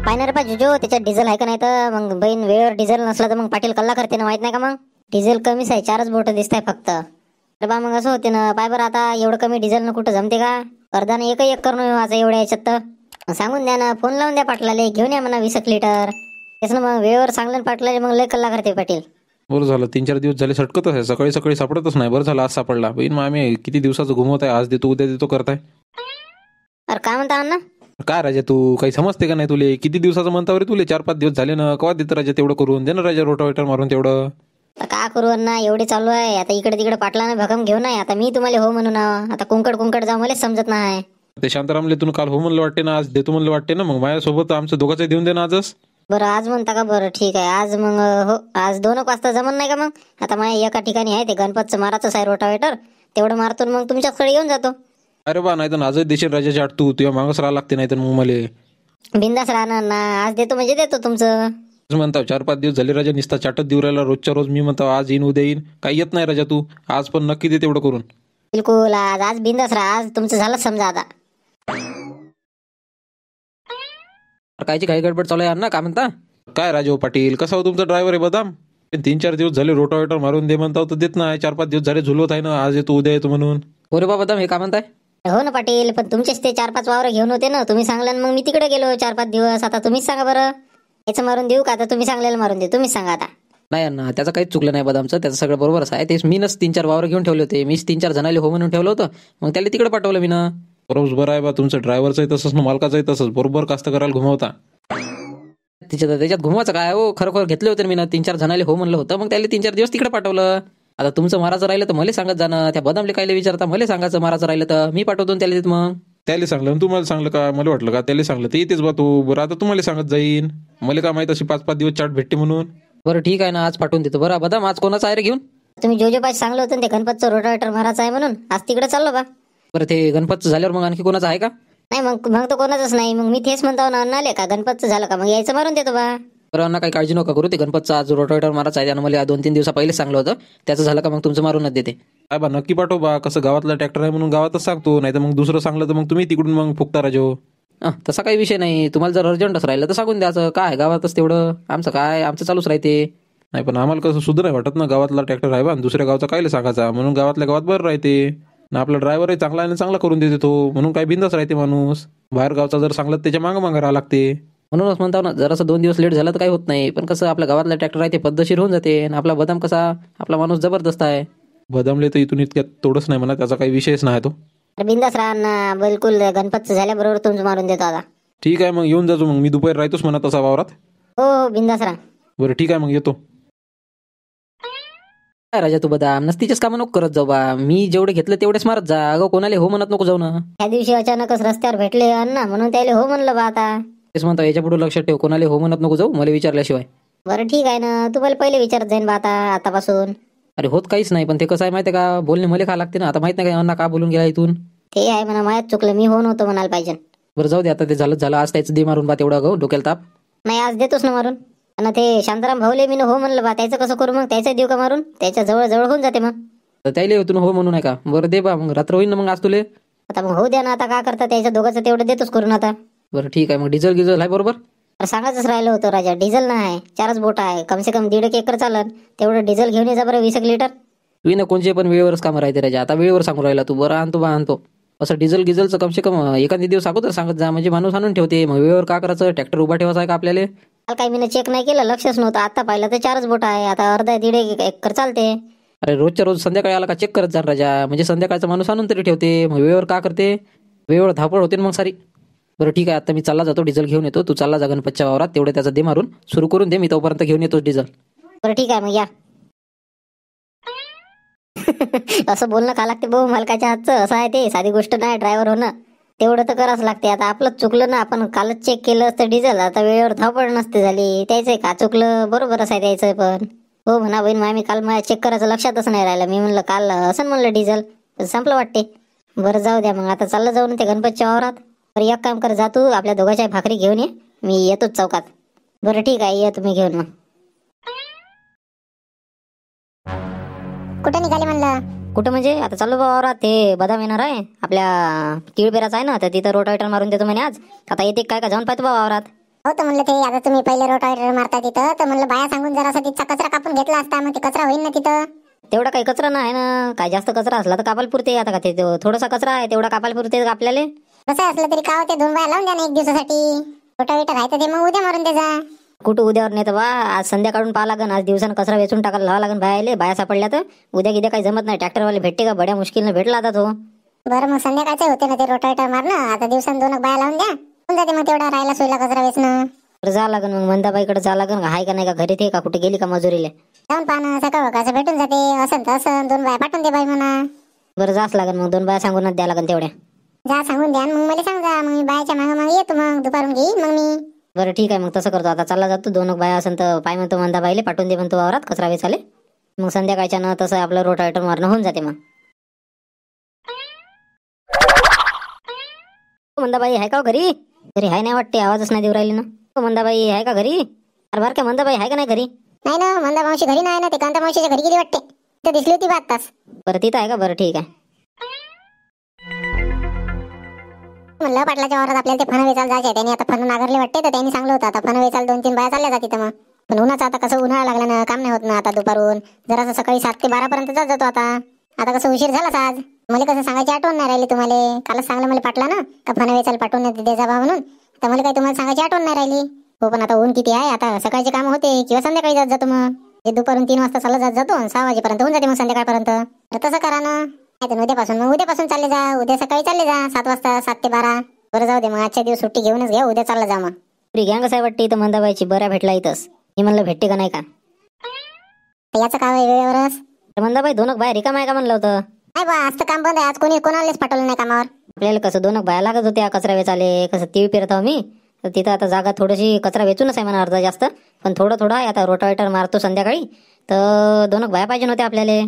पाहिणार रे पाहिजे जो त्याच्यात डिझेल आहे का नाही तर मग बहीण वेळेवर डिझेल नसला तर मग पाटील कल्ला करते ना, माहित नाही का? मग डिझेल कमीच आहे, 4च बोट दिसत आहे फक्त. अरे बा मग असं होते ना, पाय बरं आता एवढं कमी डिझेल न कुठं जमते का? अर्धाने एक करून आता एवढ्या याच्यात तर सांगून द्या ना, फोन लावून द्या पाटलाले, घेऊन या म्हणा 20 लिटर. तेच ना मग वेळेवर सांगलं पाटलाले, मग लय कल्ला करते पाटील. बरं झालं 3-4 दिवस झाले सटकतच आहे, सकाळी सकाळी सापडतच नाही. बरं झालं आज सापडला. बहीण मग आम्ही किती दिवसाचं घुमवत आहे, आज देतो उद्या देतो करताय. अरे काय म्हणता अण्णा? काय राजा तू काही समजते का नाही तुले? किती दिवसाचं म्हणता रे तुले? 4-5 दिवस झाले ना. कवा देतं राजा तेवढं करून? दे ना राजा रोटावेटर मारून तेवढं. आता का करू अण्णा, एवढे चालू आहे आता, इकडे तिकडे पाटलाने भकम घेऊन आहे. आता मी तुम्हाला हो म्हणून आता कुंकड जाऊ मलाच समजत नाही. ते शांतारामले तुला काल हो म्हणलं वाटते ना, आज देतो म्हणलं वाटते ना. मग माझ्यासोबत आमचं दोघांचं देऊन दे ना आजच. बरं आज म्हणता का? बरं ठीक आहे आज मग हो, आज 2 वाजता जमन नाही का? मग आता माझ्या एका ठिकाणी आहे ते गणपतचं माराचं आहे रोटावेटर, तेवढं मारतो मग तुमच्याकडे येऊन जातो. अरे बा नाही तर आजच देशील राजाच्या आठ तू, तुझ्या मागच राहा लागते नाही तर मग मला बिंदास राहणार ना, आज देतो म्हणजे देतो तुमचं. म्हणता 4-5 दिवस झाले राजा निस्ता चाटत देऊ राहिला रोजच्या रोज. मी म्हणतो आज येईन उद्या येईन, काही येत नाही राजा तू. आज पण नक्की दे तेवढं करून. बिलकुल आज आज बिंदास राहा, आज तुमचं झालं समजा आता. कायची काही गडबड चालू आहे ना? काय म्हणता? काय राजा पाटील, कसा हो तुमचा ड्रायव्हर आहे बदाम? 3-4 दिवस झाले रोटावेटर मारून दे म्हणता तर देत नाही. 4-5 दिवस झाले झुलवत आहे ना, आज येतो उद्या येतो म्हणून. अरे बाबा दम, हे काय म्हणताय? हो ना पाटील, पण तुमचेच ते 4-5 वावर घेऊन होते ना, तुम्ही सांगलं मग मी तिकडे गेलो 4-5 दिवस. आता तुम्हीच सांगा बरं, याचं मारून देऊ का? आता तुम्ही सांगलेलं मारून देऊ, तुम्हीच सांगा आता. नाही अण्णा, त्याचं काहीच चुकलं नाही बदामचं, त्याचं सगळं बरोबरच आहे. तेच मीनच 3-4 वावर घेऊन ठेवले होते. मीच 3-4 जणाले हो म्हणून ठेवलं होतं, मग त्याला तिकडे पाठवलं मी ना. बरोबर आहे बा तुमचं, ड्रायव्हरचंही तसंच ना मालकाचंही तसंच. बरोबर कास्त करायला घुमवता. त्याच्यात घुमवायचं काय हो? खरोखर घेतले होते मी ना 3-4 जणाले हो म्हणलं होतं, मग त्याला 3-4 दिवस तिकडे पाठवलं. आता तुमचं माराचं राहिलं तर मला सांगत जाणं, त्या बदामले कायले विचारता, मला सांगायचं माराचं राहिलं तर मी पाठवतो त्याला देत. मग त्याला सांगलं तुम्हाला सांगलं का? मला वाटलं का त्याला सांगलं ते येतेच बा तू. बरं आता तुम्हाला सांगत जाईन, मला काय माहित अशी 5-5 दिवस चाट भेटते म्हणून. बरं ठीक आहे ना, आज पाठवून देतो. बरं बदाम, आज कोणाचं आहे रे घेऊन? तुम्ही जो पाहिजे सांगलं होतं ते गणपतचं रोटावेटर मारायचं आहे म्हणून, आज तिकडे चाललो बा. बरं ते गणपतचं झाल्यावर मग आणखी कोणाचं आहे का? नाही मग तर कोणाचंच नाही. मग मी तेच म्हणतो ना अण्णाले, का गणपतचं झालं का मग यायचं मारून देतो बा. बरं अण्णा, काही काळजी नका करू. ते गणपतचं आज रोटावेटर मारायचं आहे, त्यानं मला 2-3 दिवसा पहिलेच सांगलं होतं. त्याचं झालं का मग तुमचं मारूनच देते. काय बा नक्की पाठव बा. कसं गावातला ट्रॅक्टर आहे म्हणून गावातच सांगतो, नाही तर मग दुसरं सांगलं तर मग तुम्ही तिकडून मग फुकता राजो. तसा काही विषय नाही, तुम्हाला जर अर्जंटच राहिलं तर सांगून द्यायचं. काय गावातच तेवढं आमचं काय, आमचं चालूच राहते. नाही पण आम्हाला कसं सुद्धा नाही वाटत ना, गावातला ट्रॅक्टर आहे बा दुसऱ्या गावचा कायले सांगायचा. म्हणून गावातल्या गावात बरं राहते ना. आपला ड्रायव्हरही चांगला आहे, चांगला करून देते तो, म्हणून काही बिंदास राहते माणूस. बाहेर गावचा जर सांगलं त्याच्या मागं राहावं लागते. म्हणूनच म्हणता ना, जरासं 2 दिवस लेट झालं तर काही होत नाही, पण कसं आपल्या गावातला ट्रॅक्टर आहे ते पद्धतशीर होऊन जाते. आणि आपला बदाम कसा, आपला माणूस जबरदस्त आहे. बदामले तर इथून इतक्यात तोडच नाही म्हणा, त्याचा काही विषयच नाही तो. बिंदास राहा ना, बिलकुल गणपतचं झाल्याबरोबर तुमचं मारून देतो आता. ठीक आहे मग येऊन जातो. मग मी दुपारी राहतोच म्हणा तसा वावरात. हो बिंदास राहा. बरं ठीक आहे मग येतो. काय राजा तू बदाम, नसतीचेच कामं नको करत जाऊ बा. मी जेवढे घेतलं तेवढेच मारत जा. अगं कोणाला हो म्हणत नको जाऊ ना. त्या दिवशी अचानकच रस्त्यावर भेटले अण्णा, म्हणून त्याला हो म्हणलं बा. आता तेच म्हणतो, याच्या पुढे लक्षात ठेव, कोणाला हो म्हणत नको जाऊ मला विचारल्याशिवाय. बरं ठीक आहे ना, तुम्हाला पहिले विचारत जाईन बा आतापासून. अरे होत काहीच नाही, पण ते कसं आहे माहिती आहे का, बोलणे मला खा लागते ना. आता माहित नाही का अण्णा का बोलून गेला इथून. ते आहे म्हणा, माझ्यात चुकलं, मी हो नव्हतं म्हणायला पाहिजे. बरं जाऊ दे आता, ते झालं. आज त्याचं दे मारून बा तेवढा गं, डोक्याला ताप. नाही आज देतोच ना मारून. आणि ते शांताराम भाऊले मी हो म्हणलं बा, त्याचं कसं करू मग? त्याचं देऊ का मारून? त्याच्या जवळ होऊन जाते मग. तर त्याला तुम्ही हो म्हणू नये का? बरं दे बा, मग रात्र होईल ना मग आज तुले. आता मग हो द्या ना, आता काय करता, त्याच्या दोघांचं तेवढं देतोच करून आता. बरं ठीक आहे मग, डिझेल गिझेल आहे बरोबर? सांगायचंच राहिलं होतं राजा, डिझेल नाही, 4च बोट आहे, कमसे कम 1.5 एकर चालन. तेवढं डिझेल घेऊन ये जा बरं, 20 लिटर. तुम्ही ना कोणचे पण वेळेवरच कामं राहते राजा. आता वेळेवर सांगू राहिला तू. बरं आणतो. असं डिझेल गिझेलचं कमसे कम एखादी दिवस अगोदर सांगत जा, म्हणजे माणूस आणून ठेवते. मग वेळेवर का करायचं? ट्रॅक्टर उभा ठेवायचा आहे का आपल्याला? काल काही मी चेक नाही केलं, लक्षच नव्हतं. आता पाहिलं तर 4च बोट आहे, आता अर्धा 1.5 एकर चालते. अरे रोजच्या रोज संध्याकाळी आला का चेक करत जा राजा, म्हणजे संध्याकाळचा माणूस आणून तरी ठेवते. मग वेळेवर का करते? वेळेवर धावपळ होते मग सारी. बरं ठीक आहे, आता मी चालला जातो, डिझेल घेऊन येतो. तू चालला जा गणपतच्या वावरात, तेवढे त्याचा दे मारून सुरू करून दे. मी तोपर्यंत घेऊन येतो डिझेल. बरं ठीक आहे मग या. असं बोलणं का लागते भाऊ मालकाच्या हातचं? असं आहे ते, साधी गोष्ट नाही ड्रायव्हर होणं. तेवढं तर करावंच लागते. आता आपलं चुकलं ना, आपण कालच चेक केलं असतं डिझेल, आता वेळेवर धावपळ नसते झाली. त्याचं का चुकलं? बरोबरच आहे त्याचं पण. हो म्हणा बहीण, मी काल माझ्या चेक करायचं लक्षातच नाही राहिलं. मी म्हणलं काल असं म्हणलं डिझेल संपलं वाटते. बरं जाऊ द्या मग, आता चाललं जाऊ ना त्या गणपतच्या वावरात. बरं एक काम कर, जा तू आपल्या दोघांच्या भाकरी घेऊन ये, मी येतोच चौकात. बरं ठीक आहे, ये तुम्ही घेऊन. मग कुठं निघाले म्हणलं? कुठं म्हणजे? आता चाललो बा वावरात, ते बदाम येणार आहे आपल्या तिळपेराचं आहे ना, तर तिथं रोटावेटर मारून देतो म्हणे आज. आता येते काय का, जाऊन पाहतो बा वावरात. हो तर म्हणलं ते आता तुम्ही पहिले रोटावेटर मारता तिथं तर म्हणलं बाया सांगून जरासा तिथचा कचरा कापून घेतला असता मग ते कचरा होईल ना तिथं. तेवढा काही कचरा नाही ना, काय जास्त कचरा असला तर कापायला पुरते. आता का ते थोडासा कचरा आहे तेवढा कापायला पुरते का आपल्याला? कसं असलं तरी का होते 2 बाया लावून द्या ना 1 दिवसासाठी. रोटावेटर आहे तर ते मग उद्या मारून द्या. कुठं उद्यावर नाही तर बा, आज संध्याकाळून पाहा लागन. आज दिवसानं कचरा वेचून टाकायला लावा लागन बायाले. बाया सापडल्या तर उद्या गिद्या काही जमत नाही. ट्रॅक्टरवाले भेटते का? बड्या मुश्किलनं भेटला आता तो. बरं मग संध्याकाळचे होते ना ते रोटावेटर मारणं. आता दिवसानं 2 बाया लावून द्या, होऊन जाते मग तेवढा राहायला सोयला कचरा वेचणं. तर जा लागन मग मंदाबाईकडे जा लागन. हाय का नाही का घरी ते, का कुठे गेली का मजुरीले? जाऊन पाहणं सकाळ कसं भेटून जाते. असं तर असं 2 बाया पाठवून दे बाई म्हणा. बरं जाच लागन मग. 2 बाया सांगूनच द्या लागन तेवढ्या. जा सांगून द्या मग मला सांगा. मग मी बायाच्या मागं मग येतो मग दुपारून घेईन मग मी. बरं ठीक आहे मग तसं करतो. आता चालला जातो. 2 बाया असेल तर पाय म्हणतो मंदाबाईले पाठवून दे म्हणतो वावरात कचरा वेचाले. मग संध्याकाळच्या न तसं आपलं रोटावेटर मारणं होऊन जाते. मग मंदाबाई आहे का हो घरी? घरी आहे नाही वाटते, आवाजच नाही देऊ राहिली ना. मंदाबाई आहे का घरी? अरे बरं का मंदाबाई आहे का नाही घरी? नाही ना, मंदा मावशी घरी नाही ना. ते कांता मावशीच्या घरी गेली वाटते. तर दिसली होती बात तास. बरं तिथं आहे का? बरं ठीक आहे. म्हणलं पाटलाच्या वावरात आपल्याला ते फणं वेचायला जायचे. त्यांनी आता फणं नागरले वाटते तर त्यांनी सांगलं होतं आता फणं वेचायला 2-3 बाया चालल्या जाते तर मग. पण उन्हाचं आता कसं उन्हाळा लागला ना, काम नाही होत ना आता दुपारून. जरासं सकाळी 7 ते 12 पर्यंत जातो आता कसं उशीर झालाच आज. मला कसं सांगायची आठवण नाही राहिली तुम्हाला. कालच सांगलं मला पाटला ना का फणं वेचायला पाठवून दे जा बा म्हणून. तर मला काही तुम्हाला सांगायची आठवण नाही राहिली. हो पण आता ऊन किती आहे. आता सकाळचे काम होते किंवा संध्याकाळी जात जातो मग. ते दुपारून 3 वाजता चालत जात जातो 6 वाजेपर्यंत होऊन जाते मग संध्याकाळपर्यंत. तर तसं करा ना. नाही तर उद्यापासून चालले जा. उद्या सकाळी चालले जा 7 वाजता 7 ते 12. बरं जाऊ दे मग आजच्या दिवस सुट्टी घेऊनच घ्या. उद्या चालला जा मग. पुरी गँग कसं आहे वाटते इथं मंदाबाईची? बऱ्या भेटला इथंच. मी म्हणलं भेटते का नाही का? तर याचं काय वेळेवरच. तर मंदाबाई 2 बाया रिकाम आहे का म्हणलं होतं? नाही बा आज तर काम बंद आहे. आज कोणालाच पाठवलं नाही कामावर. आपल्याला कसं 2 बाया लागत होत्या कचरा वेचाले. कसं तीळ पेरत आहो मी तर तिथं आता जागा थोडीशी कचरा वेचूनच आहे म्हणा अर्धा जास्त. पण थोडं आहे. आता रोटावेटर मारतो संध्याकाळी तर 2 बाया पाहिजे होत्या आपल्याला.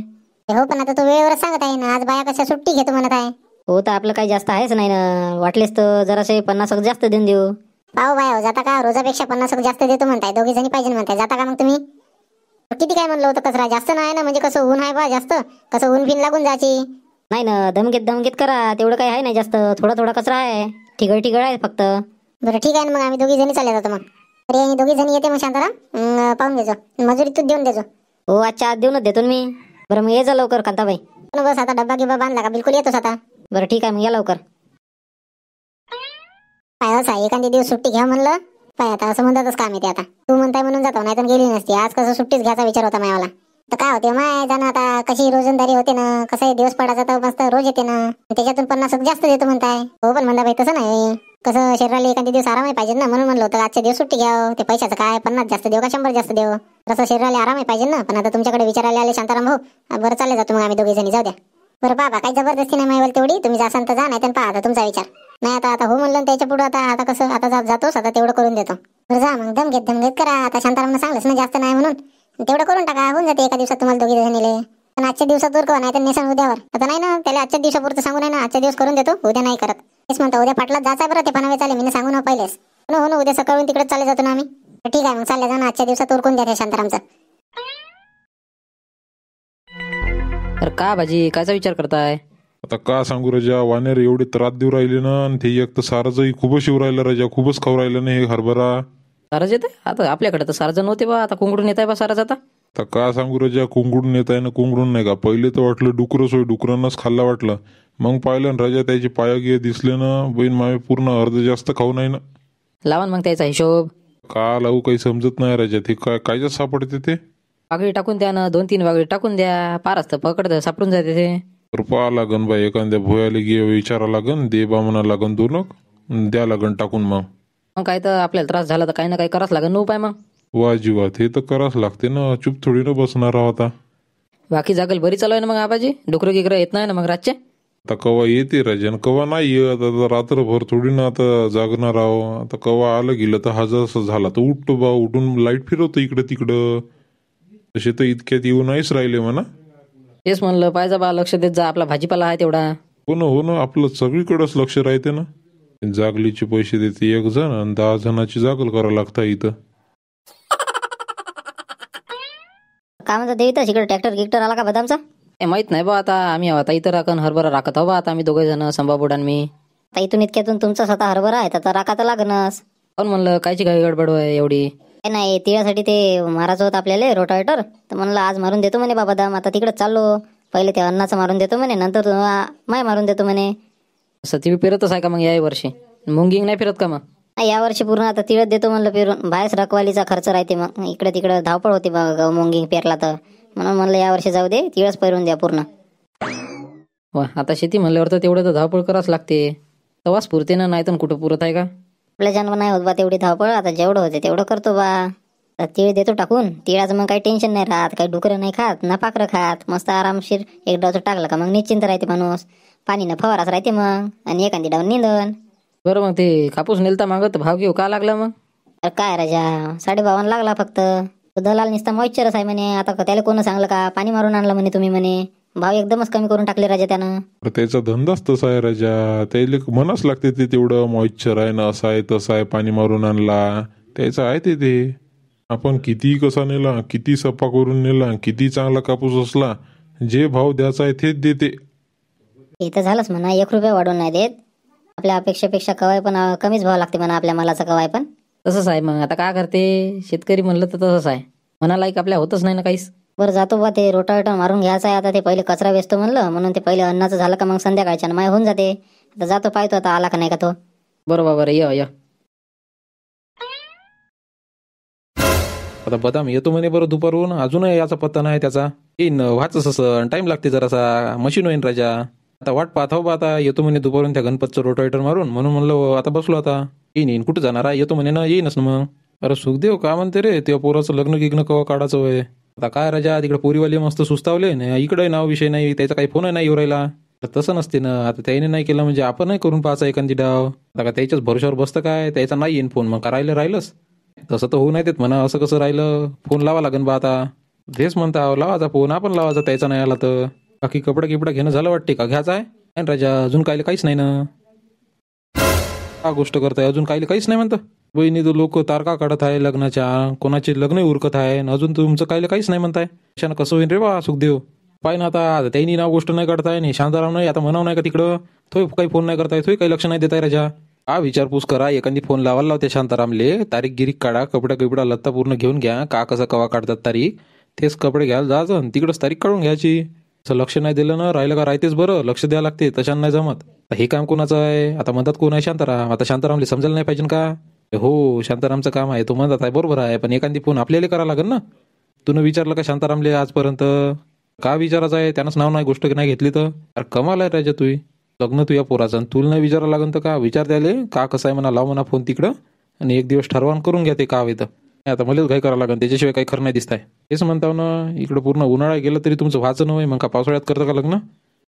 हो पण आता तो वेळेवरच सांगत आहे ना. आज बाया कशा सुट्टी घेतो म्हणत आहे. हो तर आपलं काही जास्त आहेच नाही ना. वाटलेस तर जरासे 50 जास्त देऊन देऊ. पाहू बाय हो जाता का? रोजापेक्षा 50 जास्त देतो म्हणताय. 2 जणी पाहिजे म्हणताय. जाता का मग तुम्ही? किती काय म्हणलं होतं कचरा जास्त नाही ना. म्हणजे कसं ऊन आहे बा जास्त. कसं ऊन फिन लागून जायची. नाही ना दमगीत करा. तेवढं काही आहे नाही जास्त. थोडा कचरा आहे. ठिगळ आहे फक्त. बरं ठीक आहे ना मग आम्ही 2 जणी चालले जातो मग. अरे 2 जणी येते मग शांताराम. पाहून देजो. मजुरी तूच देऊन देजो. हो आजच्या आत देऊनच देतो ना मी. बरं मग ये जा लवकर कांताबाई. बस आता डब्बा गिब्बा बांधला का बिलकुल येतोच आता. बरं ठीक आहे मग या लवकर. काय असं एखादी दिवस सुट्टी घ्या म्हणलं. पाय आता असं म्हणतातच काम येते आता. तू म्हणताय म्हणून जातो नाही तर गेली नसती. आज कसं सुट्टीच घ्यायचा विचार होता मायावाला. तर काय होते माय जाणं आता कशी रोजंदारी होते ना. कसं दिवस पडायचा तर मस्त रोज येते ना. त्याच्यातून 50 जास्त देतो म्हणताय. हो पण म्हणता बाई तसं नाही. कसं शरीराला एखादी दिवस आरामही पाहिजे ना. म्हणून म्हणलं होतं आजच्या दिवस सुट्टी घ्या. ते पैशाचं काय 50 जास्त देऊ का 100 जास्त देऊ. तसं शरीराला आरामही पाहिजे ना. पण आता तुमच्याकडे विचारायला आले शांताराम भाऊ. बरं चालले जातो मग आम्ही 2 जणी. जाऊ द्या. बरं बाबा काही जबरदस्ती नाही मायवाल तेवढी. तुम्ही जासान तर जा नाही तर पहा आता तुमचा विचार. नाही आता हो म्हणलं त्याच्या पुढे आता कसं आता जातोच आता तेवढं करून देतो. बरं जा मग दमगेत करा. आता शांतारामनं सांगलंच ना जास्त नाही म्हणून. तेवढं करून टाका. होऊन जाते एका दिवसात तुम्हाला 2 जणीले. पण आजच्या दिवसात उरकवा नाही तर नेसान उद्यावर. आता नाही ना त्याला आजच्या दिवसापुरतं सांगू नाही ना. आजच्या दिवस करून देतो उद्या नाही करत. तेच म्हणतो उद्या पाटलात जायचं बरं. ते फणं वेचाले मी सांगू ना पहिलेच. हो ना उद्या सकाळून तिकडे चालले जातो ना आम्ही. ठीक आहे मग चालले जा ना. आजच्या दिवसात उरकून द्या ते शांतारामचं. अरे का भाजी कायचा विचार करताय? आता का सांगू राजा, वानेर एवढे त्रास देऊ राहिले ना. आणि ते एक तर सारजही खूपच शिव राहिलं राजा. खूपच खाऊ राहिलं ना हे हरभरा. सारच येते आता आपल्याकडे तर सारजण नव्हते बा. आता कोंकडून येत आहे बा सारच आता. आता का सांगू राजा, कोंकडून येत आहे ना कोंकडून नाही का. पहिले तर वाटलं डुकरच होय, डुकरांनाच खाल्ला वाटलं. मग पाहिलं ना राजा त्याचे पाया गे दिसले ना. बहीण माय पूर्ण अर्ध जास्त खाऊ नाही ना. लावा ना मग त्याचा हिशोब. का लावू काही समजत नाही राजा. ते कायच्यात सापडते ते. वागळी टाकून द्या ना. 2-3 वागळी टाकून द्या. पारच तर पकडतं सापडून जाते ते. रुपया लागन बाई. एखाद्या भोयाला गे विचारा लागन. दे बा म्हणा लागन 2 द्या लागन टाकून. मग काय तर आपल्याला त्रास झाला तर काही ना काही करावंच लागेल ना उपाय मग. वा जीवात हे तर करावंच लागते ना. चूप थोडी ना बसणार आहोत आता. बाकी जागल बरी चालू आहे ना मग आबाजी. डुकरं गिकरं येत नाही ना मग रातचे? आता कवा येते राजन कवा नाही येत. आता रात्रभर थोडी ना आता जागणार आहो. आता कवा आलं गेलं तर हा जसं झाला तर उठतो बा. उठून लाईट फिरवतो इकडं तिकडं. तसे तर इतक्यात येऊ नाहीच राहिले म्हणा. तेच म्हणलं पाहिजे बा लक्ष देत जा. आपला भाजीपाला आहे तेवढा. हो ना आपलं सगळीकडेच लक्ष राहते ना. जागलीचे पैसे देते 1 जण आणि 10 जणांची जागल करावं लागतं इथं. काय म्हणता देविता इकडे ट्रॅक्टर गिक्टर आला का बदामचा? हे माहित नाही बा. आता आम्ही आता इथं राखण हरभरा राखत आहो बा. आता आम्ही 2 जण संभाबुडान मी. आता इथून इतक्यातून तुमचा स्वतः हरभरा आहे तर राखा तर लागणच. पण म्हणलं कायची काय गडबड आहे एवढी? काय नाही, तिळासाठी ते मारायचं होतं आपल्याला रोटावेटर, तर म्हणलं आज मारून देतो म्हणे बाबा दाम. आता तिकडे चाललो, पहिले ते अन्नाचं मारून देतो म्हणे, नंतर माय मारून देतो म्हणे. असं ती पेरतच आहे का मग या वर्षी? मुंगिंग नाही फिरत का मग? नाही, यावर्षी पूर्ण आता तिळच देतो म्हणलं पेरून. बाहेरच रखवालीचा खर्च राहते, मग इकडे तिकडे धावपळ होती बघ मुंगिंग पेरला तर. म्हणून म्हणलं यावर्षी जाऊ दे, तिळच पेरून द्या पूर्ण. वा, आता शेती म्हणल्यावर तर तेवढं तर धावपळ करावंच लागते. तवाच पुरते ना, नाही तर कुठं पुरत आहे का? आपल्या जन्म नाही होत बा तेवढी धावपळ. आता जेवढं होते तेवढं करतो बा. आता तीळ देतो टाकून. तिळाचं मग काही टेन्शन नाही राहत, काही डुकरं नाही खात ना पाखरं खात. मस्त आरामशीर एक डावचं टाकलं का मग निश्चिंत राहते माणूस. पाणी न फवाराच राहते मग, आणि एखादी डाव निंदन. बरं, मग ते कापूस नेलता मागत भाव घेऊ का लागला मग? अरे काय राजा, 52 लागला फक्त. तो दलाल नुसता मॉइश्चरच आहे म्हणे. आता त्याला कोण सांगलं का पाणी मारून आणलं म्हणे तुम्ही म्हणे. भाव एकदमच कमी करून टाकले राजा त्यानं. तर त्याचा धंदाच तसा आहे राजा. त्याला मनाच लागते ते तेवढं मॉइश्चर आहे ना, असं आहे तसं आहे, पाणी मारून आणला त्याचं आहे ते. आपण किती कसा नेला, किती सफा करून नेला, किती चांगला कापूस असला, जे भाव द्यायचा आहे तेच देते. हे तर झालंच म्हणा, 1 रुपया वाढवून नाही देत. आपल्या अपेक्षेपेक्षा कवाय पण कमीच भाव लागते म्हणा आपल्या मालाचा कवाय पण. तसंच आहे मग, आता काय करते शेतकरी म्हणलं तर तसंच आहे. मनालायक आपल्या होतच नाही ना काहीच. बरं जातो बा, ते रोटावेटर मारून घ्यायचं आहे आता. ते पहिले कचरा वेचतो म्हणलं, म्हणून ते पहिले अन्नाचं झालं का मग संध्याकाळच्या माय होऊन जाते. आता जातो, पाहतो आता आला का नाही का तो. बरोबर बरं, ये. आता बदाम येतो म्हणे बरं दुपारून, अजूनही याचा पत्ता नाही त्याचा. येईन व्हाच असं टाइम लागते जरासा, मशीन होईन राजा. आता वाट पाहत हो बा, आता येतो म्हणे दुपारून त्या गणपतचं रोटावेटर मारून. म्हणून म्हणलं आता बसलो आता. येईन कुठं जाणार आहे, येतो म्हणे ना, येईनच ना मग. अरे सुखदेव का म्हणते रे, तेव्हा पोराचं लग्न गिग्न कवा काढायचं होय. आता काय राजा, तिकडे पोरीवाले मस्त सुस्तावले ना, इकडे नाव विषय नाही, त्याचा काही फोन नाही येऊ राहिला. तर तसं नसते ना, आता त्याने नाही केलं म्हणजे आपण नाही करून पाहायचा एखादी डाव. आता का त्याच्याच भरोशावर बसतं काय, त्याचा नाही येईन फोन, मग राहिलंच. तसं तर होऊ नाही देत म्हणा, असं कसं राहिलं. फोन लावा लागेल बा आता. तेच म्हणता लावायचा फोन, आपण लावायचा त्याचा नाही आला तर. बाकी कपडा किपडा घेणं झालं वाटते का, घ्यायचा आहे राजा? अजून काहीच नाही ना. हा गोष्ट करताय, अजून काहीच नाही म्हणतं. बहिणी तर लोक तारखा काढत आहे लग्नाच्या, कोणाचे लग्नही उरकत आहे, अजून तुमचं काहीच नाही म्हणताय. अशानं कसं होईन रे बा सुखदेव. पाय ना आता त्यांनी नाव गोष्ट नाही काढताय, नाही शांताराम नाही आता म्हणावं नाही का तिकडं. तो काही फोन नाही करताय, तो काही लक्ष नाही देताय राजा. हा विचारपूस करा, एखादी फोन लावायला लावते शांतारामले. तारीख गिरीक काढा, कपडा लत्ता पूर्ण घेऊन घ्या, का कसं कवा काढतात तारीख. तेच कपडे घ्यायला जायचं, तिकडंच तारीख काढून घ्यायची. असं लक्ष नाही दिलं ना, राहिलं का राहतेच बरं, लक्ष द्यावं लागते, तशानं नाही जमत. हे काम कोणाचं आहे, आता म्हणतात कोण आहे शांताराम. आता शांतारामले समजायला नाही पाहिजे का? हो, शांतारामचं काम आहे, तो म्हणतात आहे बरोबर आहे, पण एखादी फोन आपल्याला करावं लागेल ना. तुनं विचारलं का शांतारामले आजपर्यंत? का विचारायचं आहे, त्यानंच नाव नाही गोष्ट नाही घेतली तर. अरे कमाल आहे राजा, तू लग्न तुझ्या पोराचं आणि तुला नाही विचारायला लागेल तर का विचार द्याले का कसं आहे म्हणा, लाव म्हणा फोन तिकडं आणि एक दिवस ठरवून करून घ्या ते का येतं. आता मलाच काही करावं लागेल, त्याच्याशिवाय काही खरं नाही दिसत आहे. तेच म्हणताव ना, इकडं पूर्ण उन्हाळा गेलं तरी तुमचं व्हायचं नव्हे, मग का पावसाळ्यात करतं का लग्न?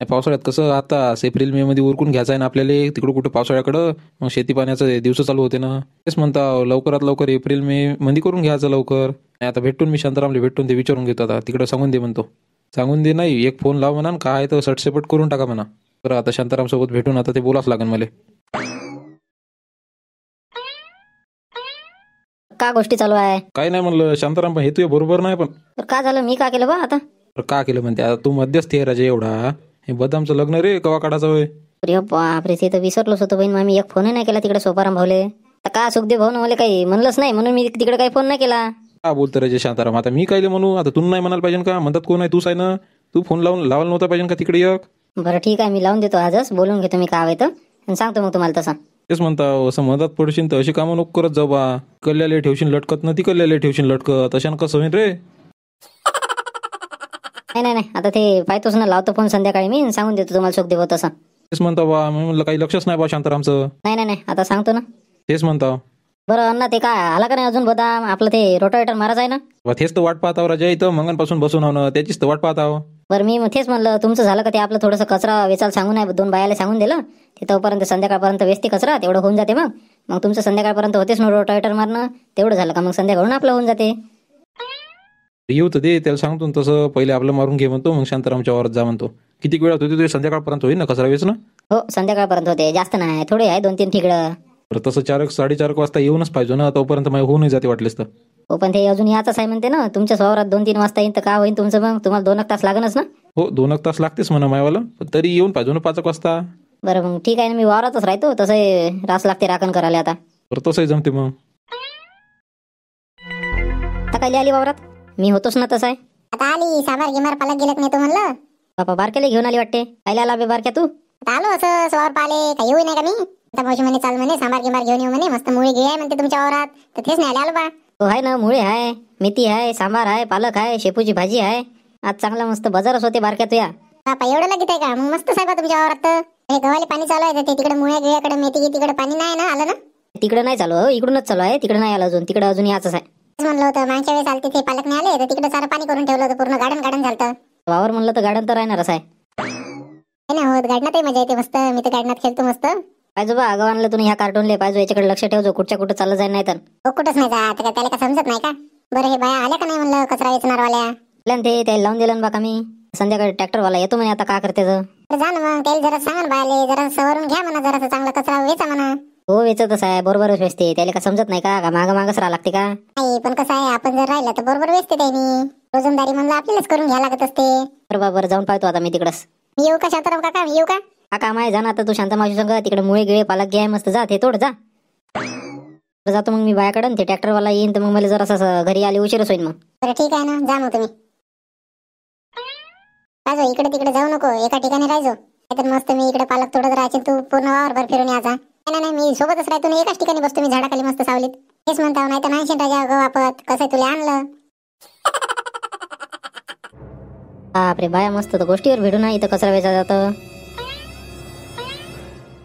पावसाळ्यात कसं आता एप्रिल मे मध्ये उरकून घ्यायचं आहे ना आपल्याला, तिकडं कुठं पावसाळ्याकडं मग शेती पाण्याचं दिवस चालू होते ना. तेच म्हणता लवकरात लवकर एप्रिल मे मध्ये करून घ्यायचं लवकर. आता भेटून मी शांतारामले भेटून ते विचारून घेतो, आता तिकडं सांगून दे म्हणतो. सांगून दे नाही, एक फोन लाव म्हणा, काय तर सटसेपट करून टाका म्हणा. तर आता शांताराम सोबत भेटून आता ते बोलाच लागेल मला. का गोष्टी चालू आहे? काय नाही म्हणलं शांताराम, पण हे तुझ्या बरोबर नाही. पण तर का झालं, मी का केलं बा आता? का केलं म्हणते, आता तू मध्यस्थी आहे राजा एवढा. हे बदामचं लग्न रे कवा काढायचं होय? अरे बापरे, ते तर विसरलोच होतो बहीण. मी एक फोनही नाही केला तिकडे सोपाराम भाऊले. तर का सुखदेव भाऊ मला काही म्हणलंच नाही म्हणून मी तिकडे काही फोन नाही केला. का बोलतो राजा शांताराम, आता मी काय म्हणू, आता तू नाही म्हणायला पाहिजे का? म्हणतात कोण आहे, तूच आहे ना. तू फोन लावायला नव्हता पाहिजे का तिकडे एक? बरं ठीक आहे, मी लावून देतो आजच, बोलून घेतो मी का हवं तर, आणि सांगतो मग तुम्हाला तसं. तेच म्हणता, असं मदत पडशील तर अशी कामं नको करत जाऊ बा. कल्ल्याले ठेवशील लटकत ना, ती कल्ल्याले ठेवशील लटकत, अशानं कसं होईन रे? नाही, आता ते पाहतोच ना, लावतो फोन संध्याकाळी मी आणि सांगून देतो तुम्हाला सुखदेव तसं. तेच म्हणता बा, मी म्हणलं काही लक्षच नाही बा शांतारामचं. नाही, आता सांगतो ना. तेच म्हणता. बरं अण्णा, ते काय आला का नाही अजून बदाम? आपलं ते रोटावेटर मारायचं आहे ना. तेच तर वाट पाहताव राजा, इथं मंगनपासून बसून आहो ना, त्याचीच तर वाट पाहताव. बरं मी तेच म्हणलं, तुमचं झालं का ते आपलं थोडंसं कचरा वेचायला सांगून आहे, 2 बायाला सांगून दिलं ते, तोपर्यंत संध्याकाळपर्यंत वेचते कचरा, तेवढं होऊन जाते. मग तुमचं संध्याकाळपर्यंत होतेच ना रोटावेटर मारणं, तेवढं झालं का मग संध्याकाळून आपलं होऊन जाते. येऊ तर दे, त्याला सांगतो ना तसं, पहिले आपलं मारून घे म्हणतो, मग शांतारामच्या वावरात जा म्हणतो. किती वेळात होते तुझे? संध्याकाळपर्यंत होईल ना कचरा वेचणं? हो संध्याकाळपर्यंत होते, जास्त नाही, थोडे आहे 2-3 ठिकडं. बरं तसं 4-4:30 वाजता येऊनच पाहिजे ना, तोपर्यंत माझ्या होऊन जाते वाटलेस तर. हो पण ते अजून याचाच आहे म्हणते ना, तुमच्या वावरात 2-3 वाजता येईन तर का होईन तुमचं, मग तुम्हाला 2 तास लागणच ना. हो 2 तास लागतेच म्हणा मायवाला, पण तरी येऊन पाहिजे ना 5 वाजता. बरं मग ठीक आहे ना, मी वावरातच राहतो, तसं रास लागते राखण करायला आता. तर तसंही जमते मग. आता काय आली वावरात? मी होतोच ना तसा आहे. आता आली साबार गिमार पालक गेलत नाही तो म्हणलं. बापा बारक्याला घेऊन आली वाटते. कायला आला बे बारक्या तू? आता आलो असं स्वावर पाले काही येऊ नाही का मी. आता मावशी म्हणे चाल म्हणे सांबार गिमार घेऊन येऊ म्हणे, मस्त मुळी घे आहे म्हणते तुमच्या वावरात, तर तेच नाही आलो बा. हो आहे ना, मुळे आहे, मेथी आहे, सांबार आहे, पालक आहे, शेपूची भाजी आहे. आज चांगला मस्त बाजारच होते बारक्या तुया. बापा एवढं लगेच आहे का? मग मस्त साहेब तुमच्या वावरात तर. हे गव्हाले पाणी चालू आहे ते तिकडे मुळ्या गिळ्याकडे मेथी तिकडे पाणी नाही ना आलं ना? तिकडे नाही चालू, इकडूनच चालू आहे. तिकडे नाही आलं अजून, तिकडे अजून याचंच आहे. तेच म्हणलं होतं मागच्या वेळेस आलते ते पालक नाही आले तर तिकडे सारं पाणी करून ठेवलं होतं, पूर्ण गार्डन गार्डन झालं. वावर म्हणलं तर गार्डन तर राहणारच आहे. नाही होत, गार्डनातही मजा येते मस्त. मी तर गार्डनात खेळतो मस्त. पाहिजे बा अगं आणलं तुम्ही ह्या कार्टूनले. पाहिजे याच्याकडे लक्ष ठेवतो, कुठच्या कुठं चाललं जाईल नाही तर. हो कुठंच नाही जात का? त्याला का समजत नाही का? बरं हे बाया आल्या का नाही म्हणलं कचरा वेचणारवाल्या? ते त्याला लावून दिलं ना बा का मी. संध्याकाळी ट्रॅक्टरवाला येतो म्हणे, आता का करते तर. तर जा ना मग, त्याला जरा सांगा ना बायाले, जरा सवरून घ्या म्हणा, जरा चांगला कचरा वेचा म्हणा. हो वेचतच आहे, बरोबरच वेचते. त्याला का समजत नाही का मागं मागच राहा लागते का? नाही पण कसं आहे, आपण जर राहिलं तर बरोबर वेचते त्यांनी. रोजंदारी म्हणलं आपल्यालाच करून घ्यायला लागत असते. बरोबर जाऊन पाहतो आता मी तिकडच. मी येऊ का शांताराम काका? मी येऊ का? हा काम आहे, जा ना आता तू शांता मावशी संग. तिकडे मुळे गिळे पालक घे मस्त, जा ते तोड जा. तर जातो मग मी बायाकडून. ते ट्रॅक्टरवाला येईन तर मग मला जरा असं घरी आली उशीरच होईल मग. बरं ठीक आहे ना, जा मग तुम्ही. राजो इकडे तिकडे जाऊ नको, एका ठिकाणी राहायचो. नाहीतर मस्त मी इकडे पालक तोडत राहायचे, तू पूर्ण वावरभर फिरून यायचा. नाही नाही, मी सोबतच राहतो ना, एकाच ठिकाणी बसतो मी झाडाखाली मस्त सावलीत. तेच म्हणता, नाही तर नाही राजा गो आपत कसं तुला आणलं. बापरे बाया मस्त तर गोष्टीवर भेटू ना. इथं कचरा वेचा जातं.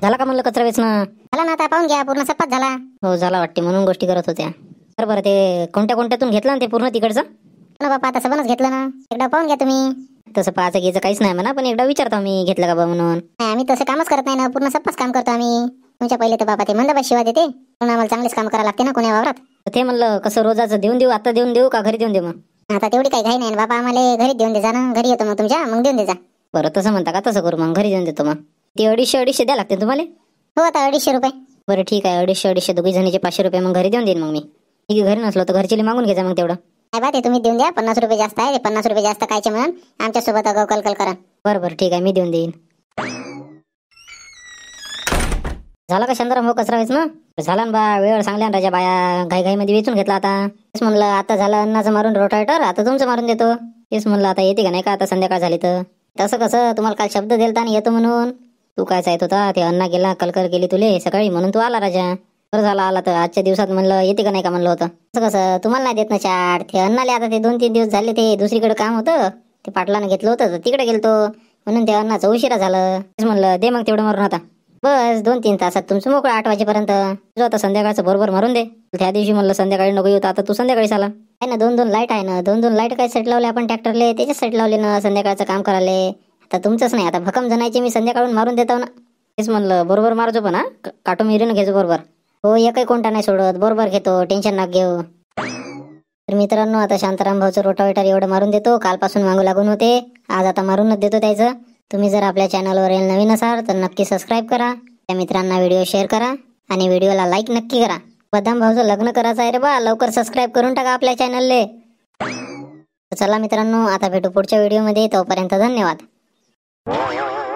झाला का म्हणलं कचरा वेचणं? झाला ना, आता पाहून घ्या पूर्ण सपाट झाला. हो झाला वाटते, म्हणून गोष्टी करत होत्या. बरं ते कोणत्या कोणत्यातून घेतलं ना ते पूर्ण तिकडचं? ना बापा आता सबनच घेतलं ना, एकदा पाहून घ्या तुम्ही. तसं पाहायचं घ्यायचं काहीच नाही म्हणा, पण एकदा विचारतो मी घेतलं का बा म्हणून. नाही आम्ही तसं कामच करत नाही ना, पूर्ण सप्पाच काम करतो आम्ही. तुमच्या पहिले तर बाबा ते म्हणलं बा शिवा देते, पण आम्हाला चांगलेच काम करावं लागते ना कोण्या वावरात. तर ते म्हणलं कसं रोजाचं देऊन देऊ, आता देऊन देऊ का घरी देऊन देऊ मग? आता तेवढी काही घाई नाही ना बाबा, आम्हाला घरी देऊन दे जा ना. घरी येतो मग तुमच्या, मग देऊन दे जा. बरं तसं म्हणता का, तसं करू मग, घरी देऊन देतो मग. ते 250 द्या लागते तुम्हाला? हो आता 250 रुपये. बरं ठीक आहे, 250 दोघी जणीचे 500 रुपये मग घरी देऊन देईन मग मी. ठीक आहे, घरी नसलो तर घरचे मागून घ्यायचा मग तेवढं. काय बा ते तुम्ही देऊन द्या, 50 रुपये जास्त आहे. 50 रुपये जास्त कायचे म्हणून आमच्यासोबत अगाऊ कलकल करा. बरं ठीक आहे, मी देऊन देईन. झाला का शांताराम हो कचरा वेचणं? झाला ना बा, वेळ सांगल्या ना राजा बाया, घाईमध्ये वेचून घेतला आता. तेच म्हणलं आता झालं अन्नाचं मारून रोटावेटर, आता तुमचं मारून देतो. तेच म्हणलं आता येते का नाही का, आता संध्याकाळ झाली तर. तसं कसं तुम्हाला काल शब्द दिलता आणि येतो म्हणून. तू काय येत होता, ते अण्णा गेला कलकर गेली तुले सकाळी म्हणून तू आला राजा. बरं झाला आला, तर आजच्या दिवसात म्हणलं येते का नाही का म्हणलं होतं. तसं कसं तुम्हाला नाही देत ना चाट. ते अण्णाले आता ते 2-3 दिवस झाले, ते दुसरीकडे काम होतं, ते पाटलानं घेतलं होतं तर तिकडे गेलतो, म्हणून ते अण्णाचं उशिरा झालं. तेच म्हणलं दे मग तेवढं मारून आता. बस 2-3 तासात तुमचं मोकळं 8 वाजेपर्यंत. जो आता संध्याकाळचं बरोबर मारून दे. त्या दिवशी म्हणलं संध्याकाळी नको येऊ, आता तू संध्याकाळी आला. आहे ना 2-2 लाईट आहे ना, 2-2 लाईट काय सेट लावले आपण ट्रॅक्टरले, त्याच्याच सेट लावले ना संध्याकाळचं काम करायला. आता तुमचंच नाही, आता भक्कम जणायचे मी संध्याकाळून मारून देतो ना. तेच म्हणलं बरोबर मारजो, पण हा काटो मिरीनं घेजो बरोबर. हो एकही कोणता नाही सोडत, बरोबर घेतो, टेन्शन नाक घेऊ. तर मित्रांनो आता शांताराम भाऊचं रोटावेटर एवढं मारून देतो, कालपासून मागू लागून होते, आज आता मारूनच देतो त्याचं. तुम्ही जर आपल्या चॅनलवर नवीन असाल तर नक्की सबस्क्राईब करा, त्या मित्रांना व्हिडिओ शेअर करा आणि व्हिडिओला लाईक नक्की करा. बदाम भाऊचं लग्न करायचं आहे रे बा, लवकर सबस्क्राईब करून टाका आपल्या चॅनलले. चला मित्रांनो आता भेटू पुढच्या व्हिडिओमध्ये, तोपर्यंत धन्यवाद.